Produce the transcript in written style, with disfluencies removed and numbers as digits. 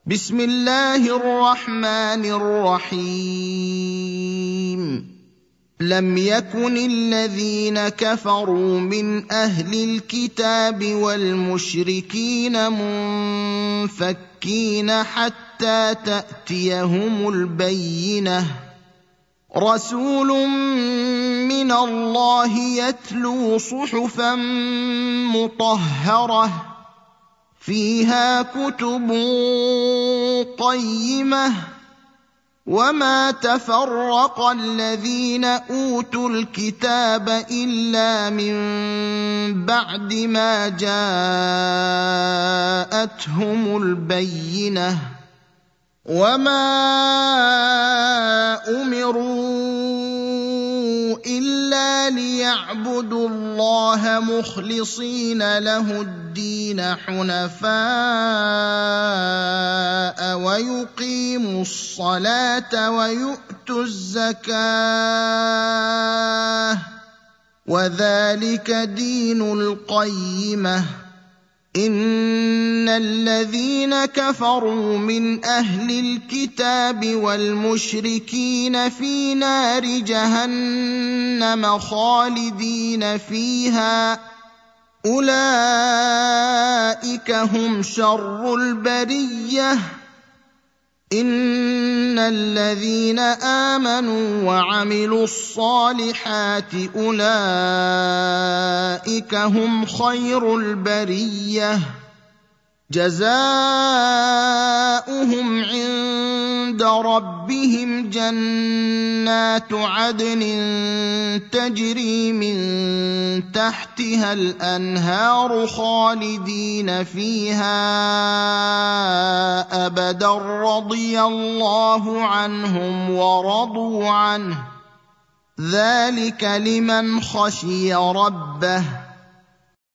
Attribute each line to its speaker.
Speaker 1: بسم الله الرحمن الرحيم لم يكن الذين كفروا من أهل الكتاب والمشركين منفكين حتى تأتيهم البينة رسول من الله يتلو صحفا مطهرة فيها كتب قيمة وما تفرق الذين أوتوا الكتاب إلا من بعد ما جاءتهم البينة وما أمروا إلا ليعبدوا الله مخلصين له الدين حنفاء ويقيموا الصلاة ويؤتوا الزكاة وذلك دين القيمة إن الذين كفروا من أهل الكتاب والمشركين في نار جهنم خالدين فيها أولئك هم شر البرية إن الذين آمنوا وعملوا الصالحات أولئك هم خير البرية جزاؤهم عند ربهم جنات عدن تجري من تحتها الأنهار خالدين فيها أبدا رضي الله عنهم ورضوا عنه ذلك لمن خشي ربه